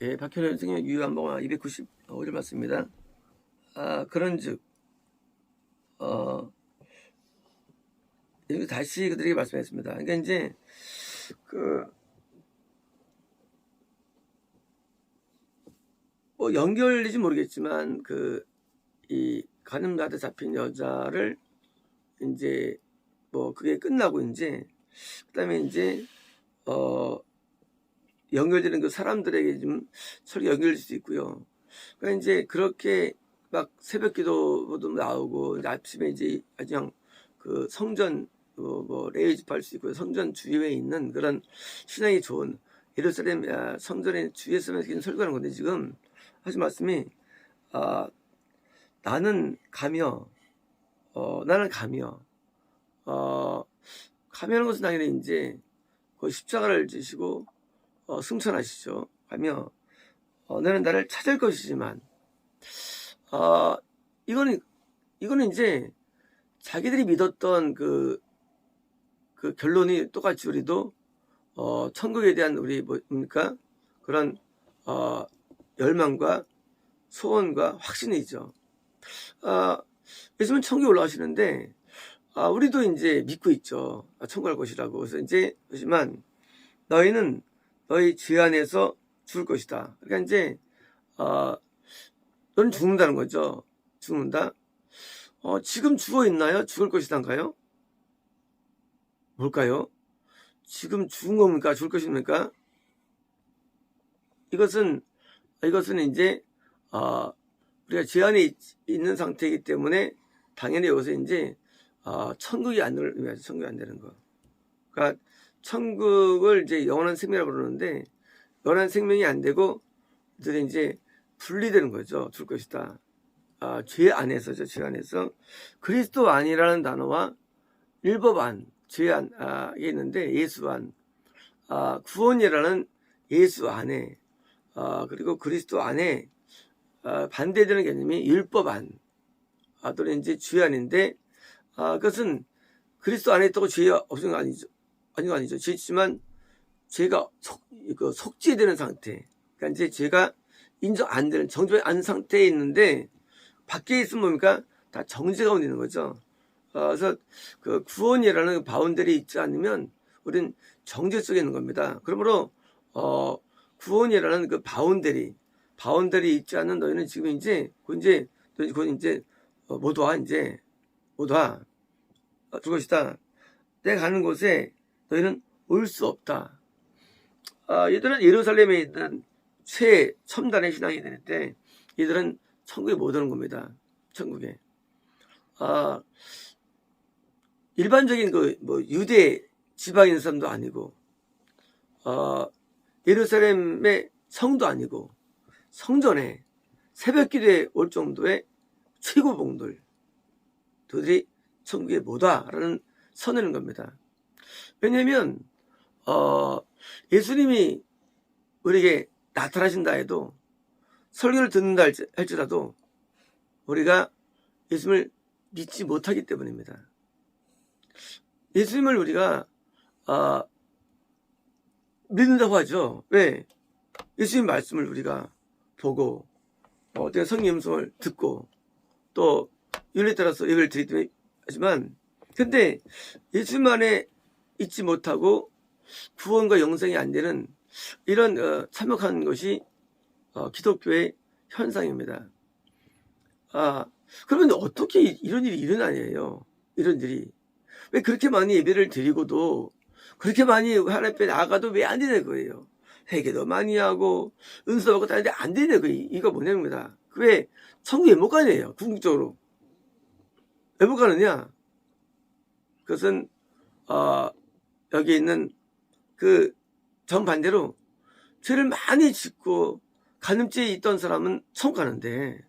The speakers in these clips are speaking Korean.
예, 박현일 성경 유한봉화 295절 맞습니다. 그런즉 여기 다시 그들에게 말씀했습니다. 그러니까 이제 뭐 연결되지 모르겠지만 이 간음자한테 잡힌 여자를 이제 뭐 그게 끝나고 이제 그다음에 이제 연결되는 그 사람들에게 좀 서로 연결될 수 있고요. 그러니까 이제 그렇게 막 새벽기도도 나오고 아침에 이제 그냥 그 성전 뭐 레이 집할 수 있고요. 성전 주위에 있는 그런 신앙이 좋은 예루살렘 성전의 주위에서만 설교하는 건데 지금 하신 말씀이 나는 가며 가며는 것은 당연히 이제 그 십자가를 지시고 승천하시죠. 가며 너는 나를 찾을 것이지만 이거는 이제 자기들이 믿었던 그 결론이 똑같이 우리도 천국에 대한 우리 뭡니까 그런 열망과 소원과 확신이죠. 예수님은 천국에 올라가시는데 우리도 이제 믿고 있죠. 천국 갈 것이라고. 그래서 이제 하지만 너희는 너희 죄 안에서 죽을 것이다. 그러니까 이제 너는 죽는다는 거죠. 죽는다. 지금 죽어 있나요? 죽을 것이단가요? 뭘까요? 지금 죽은 겁니까? 죽을 것입니까? 이것은 이제 우리가 죄 안에 있는 상태이기 때문에 당연히 여기서 이제 천국이 안 되는 천국이 안 되는 거. 그러니까 천국을 이제 영원한 생명이라고 부르는데 영원한 생명이 안 되고 이제 분리되는 거죠. 죽을 것이다. 죄 안에서죠. 죄 안에서 그리스도 안이라는 단어와 율법 안, 죄 안에 있는데 예수 안, 구원이라는 예수 안에 그리고 그리스도 안에 반대되는 개념이 율법 안, 또는 이제 죄 안인데 그것은 그리스도 안에 있다고 죄가 없는 거 아니죠. 아니죠. 죄 있지만 죄가 속죄되는 상태. 그러니까 이제 죄가 인정 안 되는 정죄 안 상태에 있는데 밖에 있으면 뭡니까? 다 정죄가 있는 거죠. 그래서 그 구원이라는 바운더리 있지 않으면 우리는 정죄 속에 있는 겁니다. 그러므로 구원이라는 그 바운더리 있지 않는 너희는 지금 이제 곧 이제 못 와. 죽을 것이다. 내가 가는 곳에 너희는 올 수 없다. 얘들은 예루살렘에 있는 최첨단의 신앙이 되는데 얘들은 천국에 못 오는 겁니다. 천국에. 일반적인 유대 지방인 사람도 아니고 예루살렘의 성도 아니고 성전에 새벽 기도에 올 정도의 최고봉들이 천국에 못 와라는 선언인 겁니다. 왜냐하면 예수님이 우리에게 나타나신다 해도 설교를 듣는다 할지라도 우리가 예수님을 믿지 못하기 때문입니다. 예수님을 우리가 믿는다고 하죠. 왜? 예수님 말씀을 우리가 보고 내가 성령 음성을 듣고 또 윤리에 따라서 예배를 드리기도 하지만 근데 예수님 안에 있지 못하고 구원과 영생이 안 되는 이런 참혹한 것이 기독교의 현상입니다. 그러면 어떻게 이런 일이 일어나냐요? 이런 일이 왜 그렇게 많이 예배를 드리고도 그렇게 많이 하나님 앞에 나아가도 왜 안 되는 거예요? 회개도 많이 하고 은수도 받고 다니는데 안 되는 거예요. 이거 뭐냐입니다. 왜 천국에 왜 못 가냐요? 궁극적으로 왜 못 가느냐? 그것은 여기 있는 그 정반대로 죄를 많이 짓고 간음죄에 있던 사람은 천국 가는데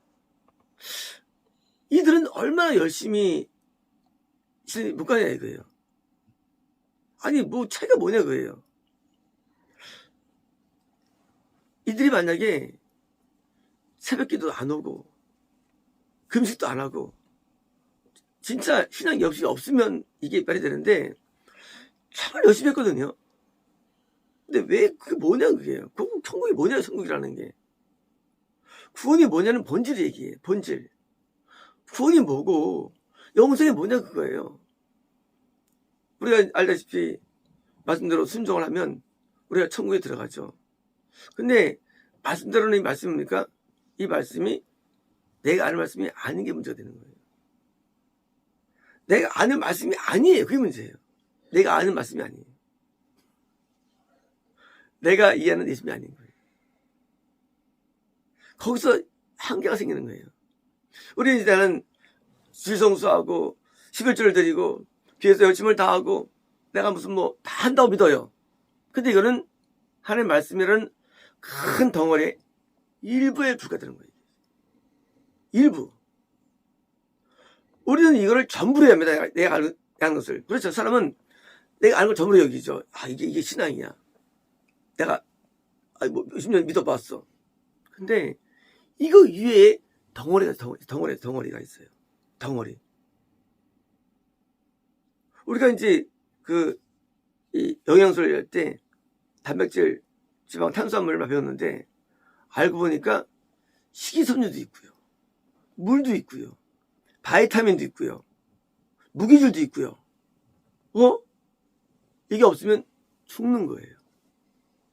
이들은 얼마나 열심히 못 가냐 이거예요. 아니 뭐 차이가 뭐냐 그거예요. 이들이 만약에 새벽기도 안 오고 금식도 안 하고 진짜 신앙이 없으면 이게 말이 되는데 정말 열심히 했거든요. 근데 왜 그게 뭐냐 그게. 천국이 뭐냐 천국이라는 게. 구원이 뭐냐는 본질 얘기예요. 본질. 구원이 뭐고 영생이 뭐냐 그거예요. 우리가 알다시피 말씀대로 순종을 하면 우리가 천국에 들어가죠. 근데 말씀대로는 이 말씀입니까? 이 말씀이 내가 아는 말씀이 아닌 게 문제가 되는 거예요. 내가 아는 말씀이 아니에요. 그게 문제예요. 내가 아는 말씀이 아니에요. 내가 이해하는 예수님이 아닌 거예요. 거기서 한계가 생기는 거예요. 우리는 이제는 지성수하고 11조를 드리고 뒤에서 열심을 다하고 내가 무슨 뭐 다 한다고 믿어요. 근데 이거는 하나님의 말씀이라는 큰 덩어리의 일부에 불과되는 거예요. 일부. 우리는 이거를 전부로 합니다. 내가 아는 것을. 그렇죠. 사람은 내가 아는 걸 전부로 여기죠. 아, 이게 신앙이야. 내가 뭐 몇십 년 믿어봤어. 근데 이거 위에 덩어리가 있어요. 덩어리. 우리가 이제 이 영양소를 할 때 단백질, 지방, 탄수화물만 배웠는데 알고 보니까 식이섬유도 있고요. 물도 있고요. 바이타민도 있고요. 무기질도 있고요. 이게 없으면 죽는 거예요.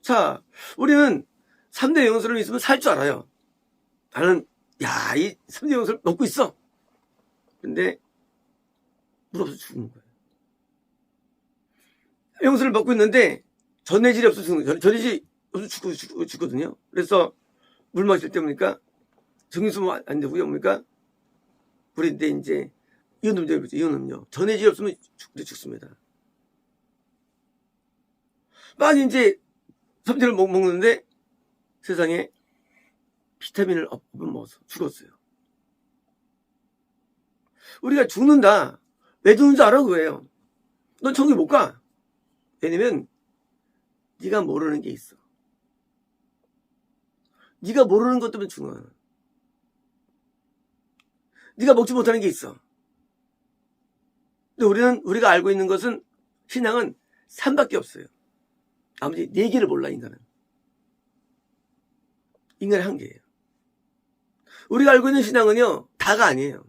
자, 우리는 3대 영양소를 있으면 살 줄 알아요. 나는 이 3대 영양소를 먹고 있어. 근데 물 없어서 죽는 거예요. 영양소를 먹고 있는데 전해질이 없어서 죽는 거예요. 전해질이 없어서 죽거든요. 그래서 물 마실 때 뭡니까? 정신수면 안 되고요. 뭡니까? 우리인데 이제 이온음료. 전해질이 없으면 죽습니다. 많이 이제 섬유를 먹는데 세상에 비타민을 없으면 먹어서 죽었어요. 우리가 죽는다. 왜 죽는 줄 알아 그거예요. 넌 천국에 못 가. 왜냐면 네가 모르는 게 있어. 네가 모르는 것 때문에 죽어. 네가 먹지 못하는 게 있어. 근데 우리가 알고 있는 것은 신앙은 3밖에 없어요. 나머지 4개를 몰라 인간은. 인간의 한계예요. 우리가 알고 있는 신앙은요 다가 아니에요.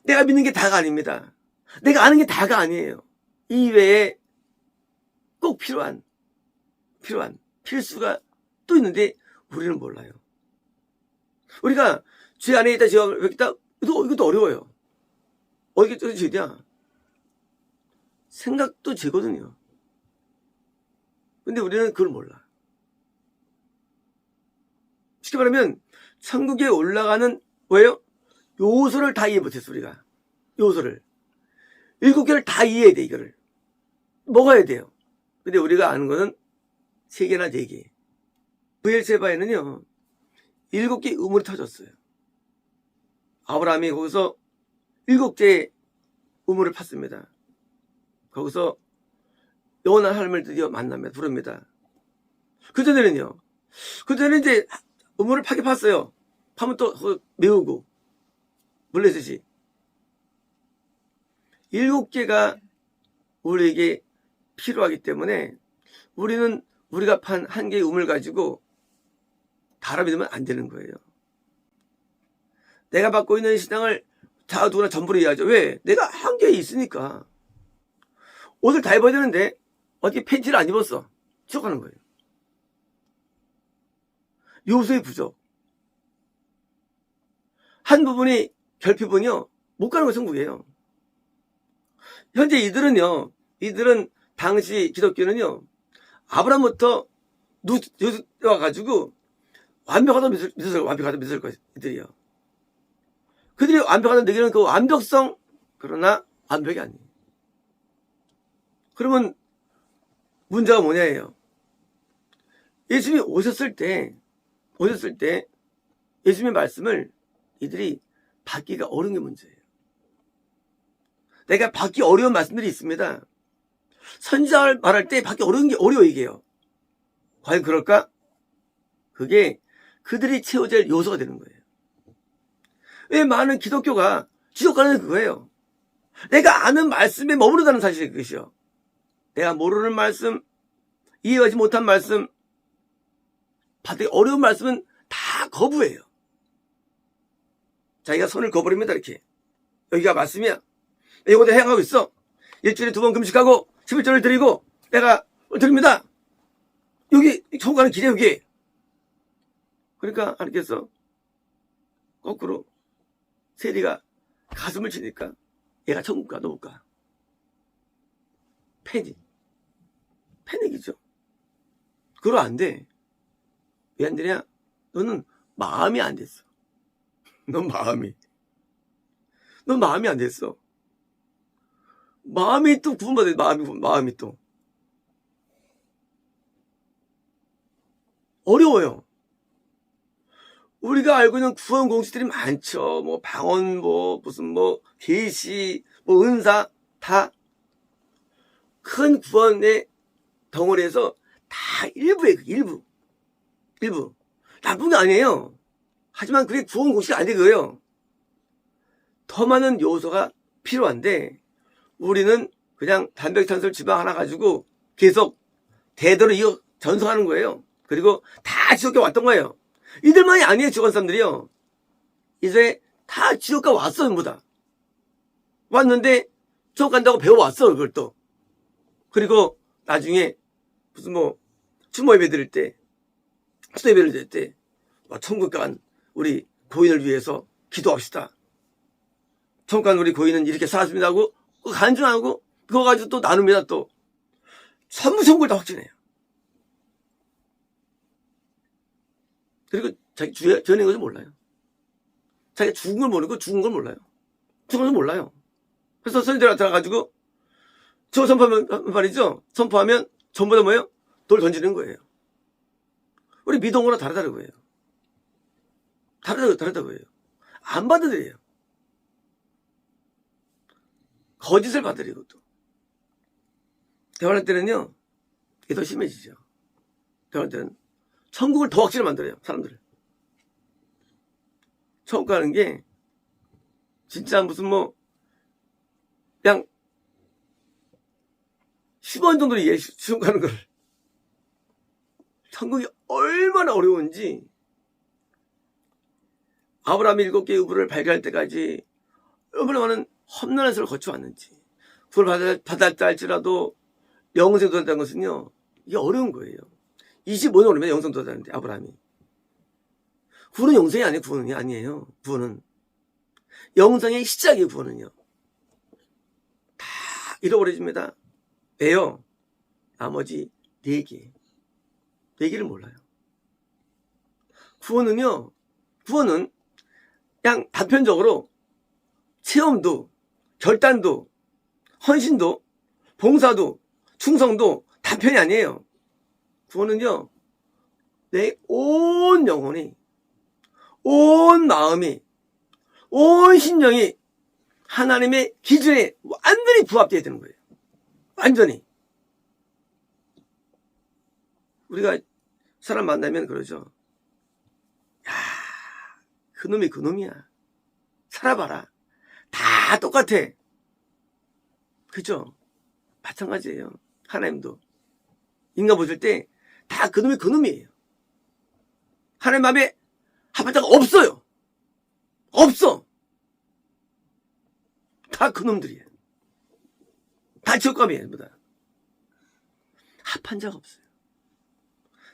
내가 믿는 게 다가 아닙니다. 내가 아는 게 다가 아니에요. 이외에 꼭 필요한 필수가 또 있는데 우리는 몰라요. 우리가 죄 안에 있다 죄가 있다 이것도 어려워요. 이게 죄냐? 생각도 죄거든요. 근데 우리는 그걸 몰라. 쉽게 말하면 천국에 올라가는 뭐예요? 요소를 다 이해 못했어 우리가. 요소를 7개를 다 이해해야 돼. 이거를 먹어야 돼요. 근데 우리가 아는 거는 3개나 4개. 브엘세바에는요 7개 우물이 터졌어요. 아브라함이 거기서 7개의 우물을 팠습니다. 거기서 영원한 하나님을 드디어 만납니다. 부릅니다. 그전에는요. 그전에 이제 우물을 파게 팠어요. 파면 또 메우고 물레듯이. 7개가 우리에게 필요하기 때문에 우리는 우리가 판 1개의 우물 가지고 다 믿으면 안 되는 거예요. 내가 받고 있는 신앙을 다 누구나 전부로 이해하죠. 왜? 내가 1개에 있으니까. 옷을 다 입어야 되는데 어떻게 팬티를 안 입었어? 추억하는 거예요. 요소의 부족. 한 부분이 결핍은요 못 가는 거 천국이에요. 현재 이들은 당시 기독교는요 아브라함부터 와가지고 완벽하다 믿을 것들이요. 그들이 완벽하다 느끼는 그 완벽성, 그러나 완벽이 아니에요. 그러면 문제가 뭐냐예요. 예수님이 오셨을 때 예수님의 말씀을 이들이 받기가 어려운 게 문제예요. 내가 받기 어려운 말씀들이 있습니다. 선지자를 말할 때 받기 어려운 게 어려워 이게요. 과연 그럴까? 그게 그들이 채워질 야 요소가 되는 거예요. 왜 많은 기독교가 지옥 가는 그거예요. 내가 아는 말씀에 머무르다는 사실이 그것이요. 내가 모르는 말씀, 이해하지 못한 말씀, 받기 어려운 말씀은 다 거부해요. 자기가 손을 거버립니다. 이렇게. 여기가 말씀이야. 이거 내가 행하고 있어. 일주일에 2번 금식하고 11조를 드리고 내가 드립니다. 여기 천국 가는 길이야 여기. 그러니까 하나님께서 거꾸로 세리가 가슴을 치니까 얘가 천국 가, 너 못 가. 패닉이죠. 그러 안 돼. 왜 안 되냐? 너는 마음이 안 됐어. 넌 마음이 안 됐어. 마음이 또 구원받아야 돼. 마음이 또. 어려워요. 우리가 알고 있는 구원 공식들이 많죠. 뭐 방언, 무슨 계시, 은사 다 큰 구원의 덩어리에서 다 일부예요. 일부. 나쁜 게 아니에요. 하지만 그게 구원 공식이 아닌 거예요. 더 많은 요소가 필요한데 우리는 그냥 단백탄수를 지방 하나 가지고 계속 대대로 이어 전송하는 거예요. 그리고 다 지옥에 왔던 거예요. 이들만이 아니에요. 지옥 간 사람들이요. 이제 다 지옥가 왔어. 전부 다 왔는데 지옥 간다고 배워왔어. 그걸 또. 그리고 나중에 무슨 추모 예배 드릴 때, 추도 예배를 드릴 때 천국 간 우리 고인을 위해서 기도합시다. 천국 간 우리 고인은 이렇게 살았습니다 하고 간증하고 그거 가지고 또 나눕니다. 또 전부 천국을 다 확진해요. 그리고 자기 지어낸 것을 몰라요. 자기가 죽은 걸 모르고 죽은 걸 몰라요. 죽은 걸 몰라요. 그래서 선지자가 들어가가지고 저 선포하면 말이죠. 선포하면 전부 다 뭐예요? 돌 던지는 거예요. 우리 미동으로 다르다는 거예요. 다르다고 해요. 안 받아들여요. 거짓을 받아들이고 또. 대화할 때는요. 이게 더 심해지죠. 대화할 때는 천국을 더 확실히 만들어요. 사람들을. 천국 가는 게 진짜 무슨 그냥 10원 정도로 이해해 주고 가는 걸. 천국이 얼마나 어려운지 아브라함이 7개의 우물을 발견할 때까지 얼마나 많은 험난한 세를 거쳐왔는지 그걸 받았다 할지라도 영생도 된다는 것은요. 이게 어려운 거예요. 25년 오르면 영생도 된다는데 아브라함이. 구원은 영생이 아니에요. 구원이 아니에요. 구원은. 영생의 시작이에요. 구원은요. 다 잃어버려집니다. 왜요? 나머지 4개. 4개를 몰라요. 구원은 그냥 단편적으로 체험도, 결단도, 헌신도, 봉사도, 충성도 단편이 아니에요. 구원은요, 내 온 영혼이, 온 마음이, 온 심령이 하나님의 기준에 완전히 부합되어야 되는 거예요. 완전히. 우리가 사람 만나면 그러죠. 야, 그놈이 그놈이야. 살아봐라. 다 똑같아. 그죠? 마찬가지예요. 하나님도. 인간 보실 때 다 그놈이 그놈이에요. 하나님 마음에 합한 자가 없어요. 없어. 다 그놈들이에요. 다 지옥감이에요. 전부 다. 합한 자가 없어요.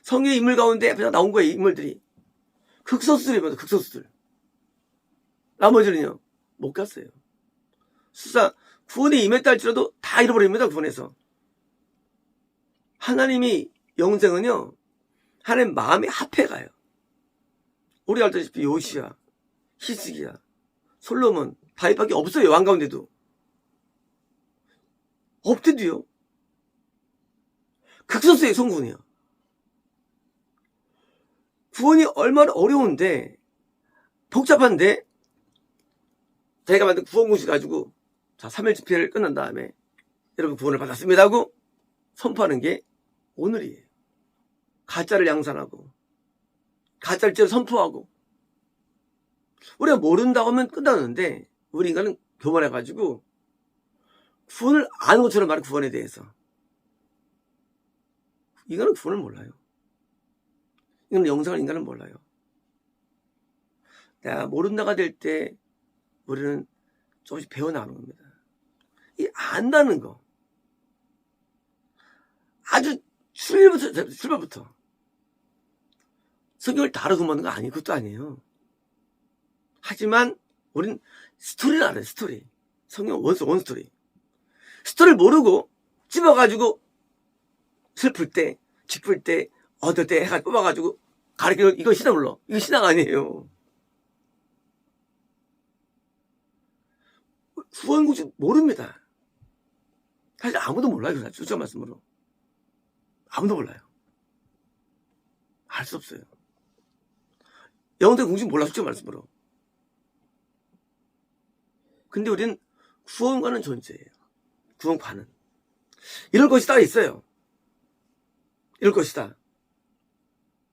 성의 인물 가운데 앞에서 나온 거예요. 인물들이. 극소수들입니다. 극소수들. 나머지는요. 못 갔어요. 수사 구원에 임했다 할지라도 다 잃어버립니다. 구원에서. 하나님이 영생은요. 하나님 마음에 합해가요. 우리 알다시피 요시야, 히스기야, 솔로몬, 다윗밖에 없어요. 왕 가운데도. 없대도요. 극소수의 성군이요. 구원이 얼마나 어려운데 복잡한데 자기가 만든 구원공식 가지고 자 3일 집회를 끝난 다음에 여러분 구원을 받았습니다 하고 선포하는 게 오늘이에요. 가짜를 양산하고 가짜를 선포하고 우리가 모른다고 하면 끝나는데 우리 인간은 교만해가지고 구원을 아는 것처럼 말해. 구원에 대해서 이거는 구원을 몰라요. 이건 영생을 인간은 몰라요. 내가 모른다가 될 때 우리는 조금씩 배워나가는 겁니다. 이 안다는 거. 아주 출발부터. 성경을 다루고 먹는 거 아니에요. 그것도 아니에요. 하지만 우린 스토리를 알아요. 스토리. 성경 원스토리. 스토리를 모르고 집어가지고 슬플 때, 기쁠 때, 얻을 때 해가 뽑아가지고 가르치는 이거 신앙 불러. 이거 신앙 아니에요. 구원구주 모릅니다. 사실 아무도 몰라요. 솔직한 말씀으로. 아무도 몰라요. 알 수 없어요. 영혼의 공식 몰라. 솔직한 말씀으로. 근데 우리는 구원과는 존재예요. 구원과는. 이럴 것이다 있어요. 이럴 것이다.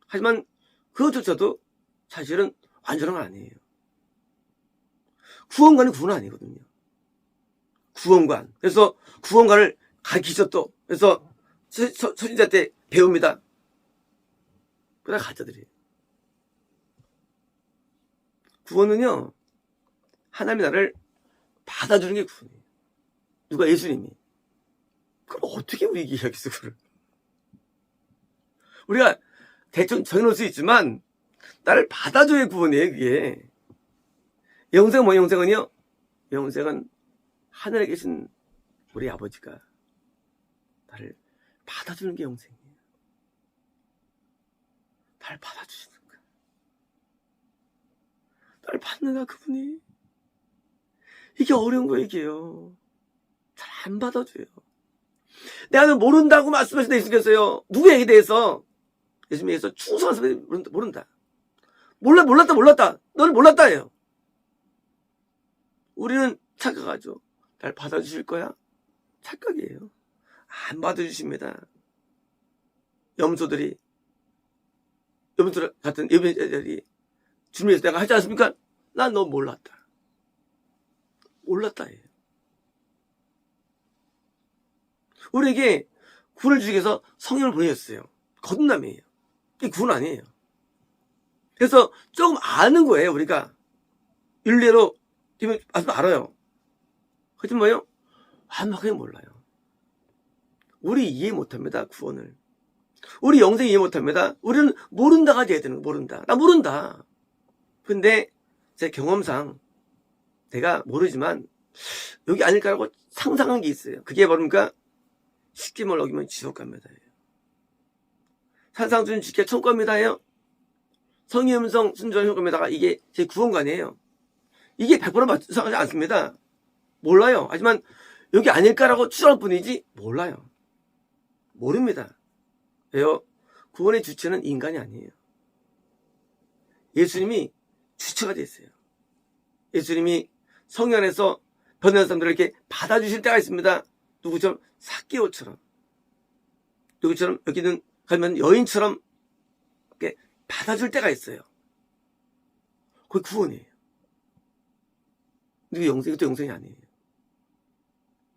하지만 그것조차도 사실은 완전한 건 아니에요. 구원관은 구원 아니거든요. 구원관. 그래서 구원관을 가르치셨또. 그래서 서신자 때 배웁니다. 그냥 가르쳐드려요. 구원은요, 하나님이 나를 받아주는 게 구원이에요. 누가? 예수님이. 그럼 어떻게 우리 이야기했어, 그걸? 우리가 대충 정해놓을 수 있지만, 나를 받아줘야 구원이에요, 그게. 영생은 뭐 영생은요? 영생은 하늘에 계신 우리 아버지가 나를 받아주는 게 영생이에요. 나를 받아주시는 거야. 나를 받는다, 그분이. 이게 어려운 거예요, 이게요. 잘 안 받아줘요. 내가 모른다고 말씀하신 데 있으겠어요. 누구에게 대해서? 예수님에 대해서 충성한 사람이 모른다. 몰랐다. 너는 몰랐다예요. 우리는 착각하죠. 날 받아주실 거야? 착각이에요. 안 받아주십니다. 염소 같은 예배자들이 주님에서 내가 하지 않습니까? 난 너 몰랐다. 몰랐다예요. 우리에게 구원을 주기 위해서 성령을 보내셨어요. 거듭남이에요. 이게 구원 아니에요. 그래서 조금 아는 거예요, 우리가. 윤례로 알아요. 하지만 뭐예요? 완벽하게 몰라요. 우리 이해 못합니다, 구원을. 우리 영생 이해 못합니다. 우리는 모른다가 돼야 되는 거, 모른다. 나 모른다. 근데 제 경험상 내가 모르지만 여기 아닐까라고 상상한 게 있어요. 그게 뭡니까? 십계명을 어기면 지옥 갑니다. 산상수훈 지켜 천국 갑니다예요. 성의 음성 순종한 천국 갑니다가 이게 제 구원관이에요. 이게 100% 맞지 않습니다. 몰라요. 하지만 여기 아닐까라고 추정할 뿐이지 몰라요. 모릅니다. 왜요? 구원의 주체는 인간이 아니에요. 예수님이 주체가 됐어요. 예수님이 성령 안에서 변화된 사람들을 이렇게 받아주실 때가 있습니다. 누구처럼? 삭개오처럼. 누구처럼? 여기는 가면 여인처럼 이렇게 받아줄 때가 있어요. 그게 구원이에요. 근데 이것도 영생이 아니에요.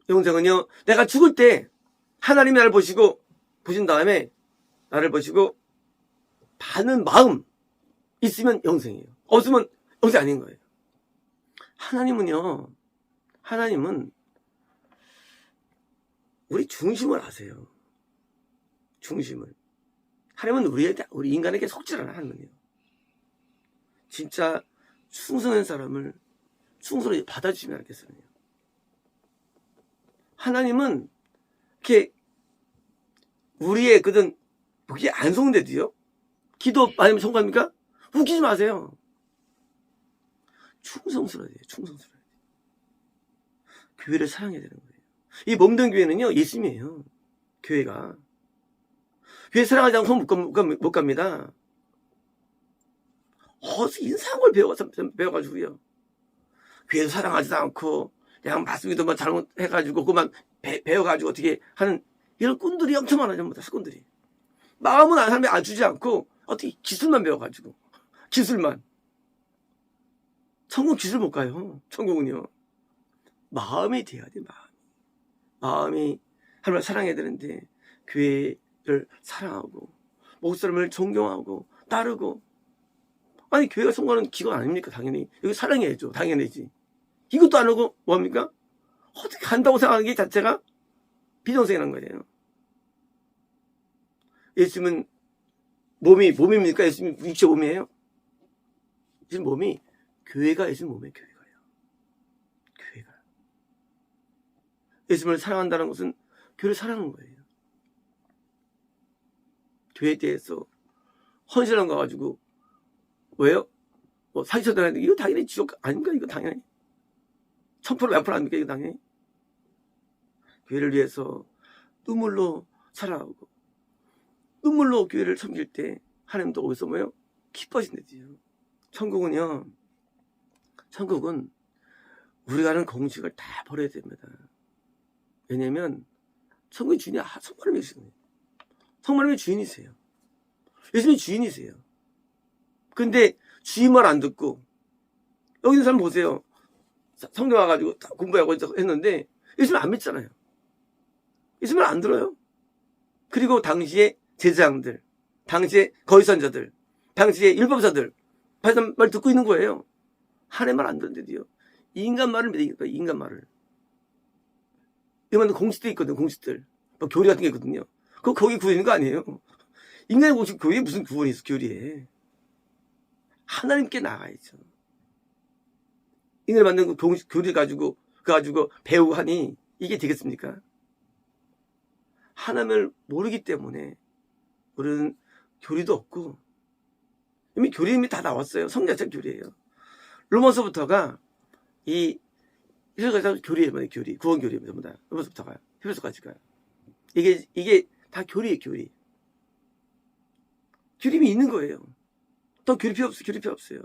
영생은요, 내가 죽을 때 하나님이 나를 보신 다음에 나를 보시고 받는 마음 있으면 영생이에요. 없으면 영생 아닌 거예요. 하나님은 우리 중심을 아세요. 중심을. 하나님은 우리 인간에게 속지 않아요. 하나님은요. 진짜 충성한 사람을 충성으로 받아주시면 알겠어요. 하나님은 이렇게 우리의 그게 안 속는데도요. 기도 많이 성공합니까? 웃기지 마세요. 충성스러워야 돼요. 충성스러워야 돼요. 교회를 사랑해야 되는 거예요. 이 몸된 교회는요, 예수님이에요. 교회가. 교회 사랑하지 않고 못 갑니다. 어디서 이상한 걸 배워가지고요. 교회 사랑하지도 않고, 그냥 말씀기도 잘못해가지고, 그만 배워가지고 어떻게 하는, 이런 꾼들이 엄청 많아요. 전부 다 꾼들이. 마음은 사람이 안 주지 않고, 어떻게 기술만 배워가지고. 기술만. 천국 기술 못 가요. 천국은요. 마음이 돼야 돼, 마음이. 하나님을 사랑해야 되는데, 교회에 사랑하고 목사 사람을 존경하고 따르고. 아니 교회가 선거하는 기관 아닙니까? 당연히 여기 사랑해야죠. 당연히지. 이것도 안 하고 뭐합니까? 어떻게 한다고 생각하는 게 자체가 비정상이라는 거예요. 예수님은 몸입니까? 예수님 육체 몸이에요? 예수님 몸이 교회가 예수님 몸이에요. 교회가. 예수님을 사랑한다는 것은 교회를 사랑하는 거예요. 교회에 대해서 헌신한 거 가지고 왜요? 뭐 사기쳐다니는데 이거 당연히 지옥 아닙니까? 이거 당연히 1000% 몇 프로 아닙니까? 이거 당연히 교회를 위해서 눈물로 살아가고 눈물로 교회를 섬길 때 하나님도 거기서 뭐요? 기뻐하신대요. 천국은 우리가 하는 공식을 다 버려야 됩니다. 왜냐면 천국의 주인이 성모님이시거든요. 성모님이 주인이세요. 예수님이 주인이세요. 근데 주인 말 안 듣고 여기 있는 사람 보세요. 성경 와가지고 공부하고 했는데 예수님 안 믿잖아요. 예수님 안 들어요. 그리고 당시에 제사장들, 당시에 거짓선자들, 당시에 율법사들 말 듣고 있는 거예요. 하나님 말 안 듣는데도요. 인간 말을 믿으니까 인간 말을. 이런 공식도 있거든. 공식들. 뭐 교리 같은 게 있거든요. 거기 구원인 거 아니에요. 인간의 공식 교리에 무슨 구원이 있어. 교리에. 하나님께 나가야죠. 인간을 만든 그 공식 교리 가지고 배우고 하니 이게 되겠습니까? 하나님을 모르기 때문에 우리는 교리도 없고 이미 교리 이미 다 나왔어요. 성경 자체가 교리예요. 로마서부터가 이래서 교리예요. 교리. 구원 교리예요. 전부 다. 로마서부터가요. 히브리서까지 가요. 이게 다 교리예요. 교리. 교리이 있는 거예요. 또 교리 필요 없어요. 교리 필요 없어요.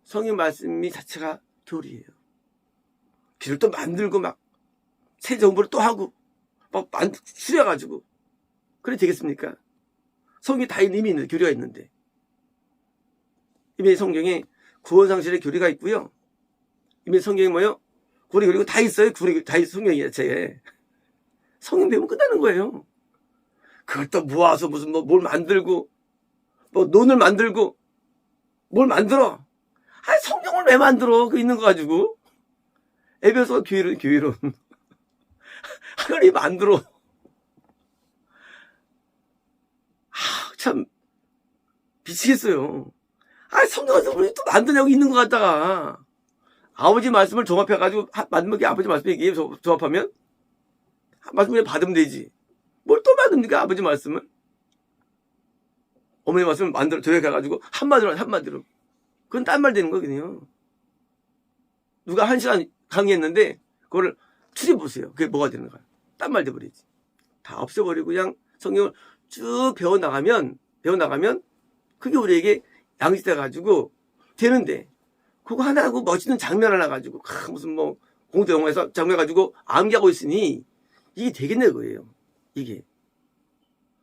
성경 말씀이 자체가 교리예요. 교리를 또 만들고 막 새 정보를 또 하고 막 추려가지고 그래 되겠습니까? 성경이 다 이미 있는데 교리가 있는데 이미 성경에 구원상실의 교리가 있고요. 이미 성경에 뭐요? 구원의 교리가 다 있어요. 구원의 다 있어요. 성경이 자체에. 성경 배우면 끝나는 거예요. 그걸 또 모아서 무슨 뭘 만들고 뭐 논을 만들고 뭘 만들어. 아니 성경을 왜 만들어? 그 있는 거 가지고. 에베소 교회론. 하나님 만들어. 참 미치겠어요. 성경에서 우리 또 만드냐고 있는 것 같다가 아버지 말씀을 종합해가지고 만든 게 아버지 말씀 얘기해 조합하면 말씀을 받으면 되지. 뭘 또 만듭니까? 아버지 말씀을. 어머니 말씀을 만들어 조약해가지고 한마디로. 그건 딴 말 되는 거거든요. 누가 1시간 강의했는데 그거를 추려보세요. 그게 뭐가 되는가. 딴 말 돼버리지. 다 없애버리고 그냥 성경을 쭉 배워나가면 그게 우리에게 양식돼가지고 되는데 그거 하나 하고 멋있는 장면 하나 가지고 무슨 뭐 공도 영화에서 장면 가지고 암기하고 있으니 이게 되겠네 그거예요. 이게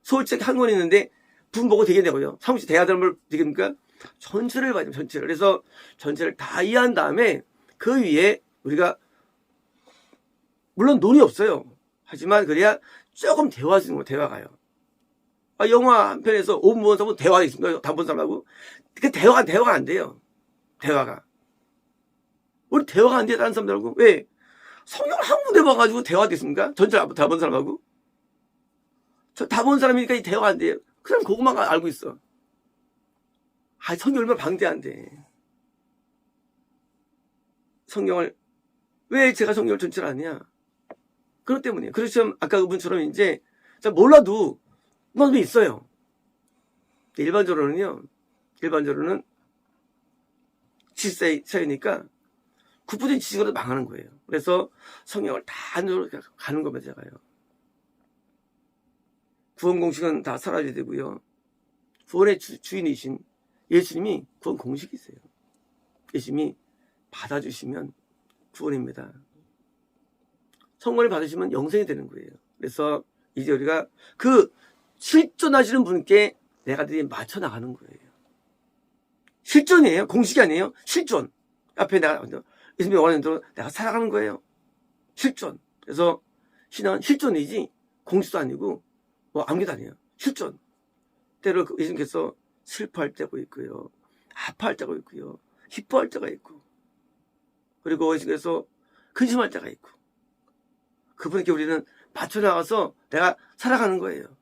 솔직히 한 권 있는데 분 보고 되겠냐고요. 사무실 대하다면 되겠습니까? 전체를 봐야 돼요. 전체를. 그래서 전체를 다 이해한 다음에 그 위에 우리가 물론 논이 없어요. 하지만 그래야 조금 대화할 수 있는 거예요. 대화가요. 영화 한 편에서 5분 보는 사람은 대화가 있습니까? 다 본 사람하고. 그 대화가 안 돼요. 대화가. 우리 대화가 안 돼요. 다른 사람들하고. 왜? 성경을 한 군데 봐가지고 대화가 됐습니까? 전체를 다 본 사람하고. 저 다 본 사람이니까 이 대화가 안 돼요. 그 사람 그것만 알고 있어. 성경이 얼마나 방대한데. 성경을, 왜 제가 성경을 전체를 아냐? 그것 때문이에요. 그렇죠. 아까 그분처럼 이제, 몰라도, 넌 있어요. 일반적으로는 지식사회니까, 국부적인 지식으로 망하는 거예요. 그래서 성경을 다 안으로 가는 겁니다, 제가요. 구원 공식은 다 사라져야 되고요. 구원의 주인이신 예수님이 구원 공식이세요. 예수님이 받아주시면 구원입니다. 성권을 받으시면 영생이 되는 거예요. 그래서 이제 우리가 그 실존하시는 분께 내가 맞춰 나가는 거예요. 실존이에요. 공식이 아니에요. 실존. 앞에 내가 예수님이 원하는 대로 내가 살아가는 거예요. 실존. 그래서 신앙은 실존이지 공식도 아니고 뭐 아무것도 아니에요. 실존. 때로 예수님께서 슬퍼할 때가 있고요. 아파할 때가 있고요. 기뻐할 때가 있고. 그리고 예수님께서 근심할 때가 있고. 그분에게 우리는 맞춰나가서 내가 살아가는 거예요.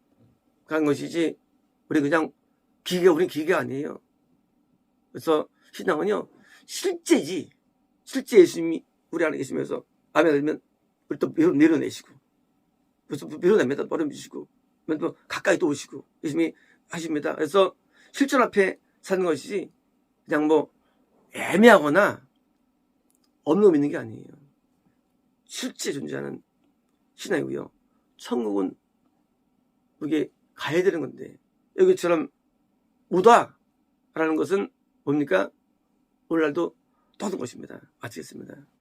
그런 것이지 우리 그냥 우린 기계가 아니에요. 그래서 신앙은요 실제지. 실제 예수님이 우리 안에 계시면서 마음에 들면 우리 또 밀어내시고 그래서 밀어냅니다. 버려주시고 또 가까이 또 오시고 예수님이 하십니다. 그래서 실존 앞에 사는 것이지 그냥 뭐 애매하거나 없는 거 믿는 게 아니에요. 실제 존재하는 신앙이고요. 천국은 그게 가야 되는 건데 여기처럼 못 와라는 것은 뭡니까? 오늘날도 떠든 것입니다. 마치겠습니다.